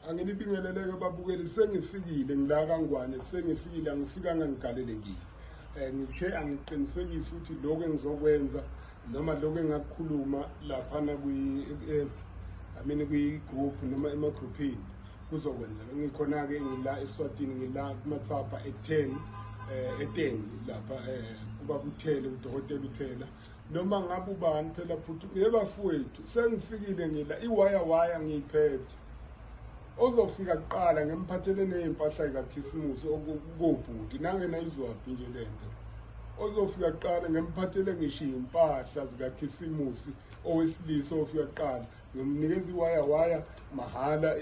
Anginibingeleleke babukeli, sengifikile ngila kaNgwane, sengifikile, angifikanga ngigalelekile. Ngithe angiqinisekise ukuthi lokho engizokwenza noma lokho engakukhuluma laphana kwi-group noma emagroupini kuzokwenzeka. Ngikhona ke ngila eSwatini, ngila kumathapha e10 lapha kuba kuthele uDokotela uthela noma ngabe ubani phela futhi yebafowethu. Sengifikile ngila iwaya ngiyiphethe. Ozofika kuqala ngemphathele nezimpahla zikaKhisimusi okubhuti nangena izwaphi nje lento. Ozofika kuqala ngemphathele ngisho impahla zikaKhisimusi owesilisa ofika kuqala ngimnikeza iwaya mahala,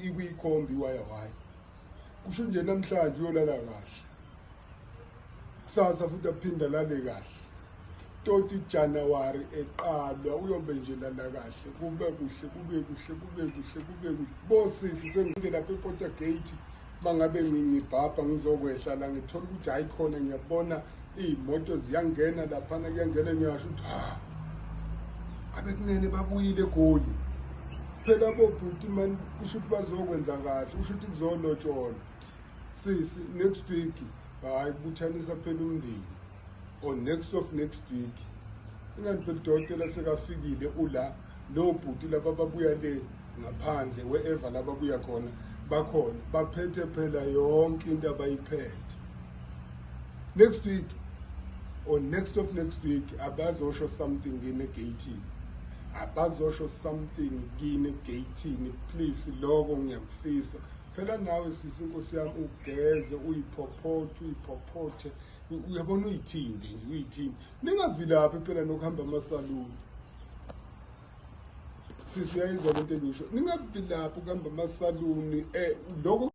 ikwikhombi iwaya. Kusho nje namhlanje uyolala kahle, kusasa futhi aphinda lale kahle. Toti January eqalwa uyobe nje lala kahle, kube kuhle. Bosisi sengifike lapha ePorter Gate, mangabe ngibhabha ngizokwehla la ngithola ukuthi hayi khona ngiyabona imoto ziyangena laphana, kuyangena ngiyasho ukuthi abekungene babuyile eGoli. Phela bobhuti man kusho ukuthi bazokwenza kahle, kusho ukuthi kuzolotsholwa. Sisi next week hayi buthanisa phela umndeni, or next week. Ingani phela uDokotela sekafikile ula nobhuti laba babuya le ngaphandle wherever laba buya khona bakhona baphethe phela yonke into abayiphethe. Next week or next week abazosho something kine gating, abazosho something kine gating. Please lokho ngiyakufisa phela nawe sisi Nkosi yami, ugeze uyiphopothe uyabona uyithinde ningavilaphi phela nokuhamba amasaluni. Sisi uyayizwa lento engisho, ningavilaphi ukuhamba amasaluni lokho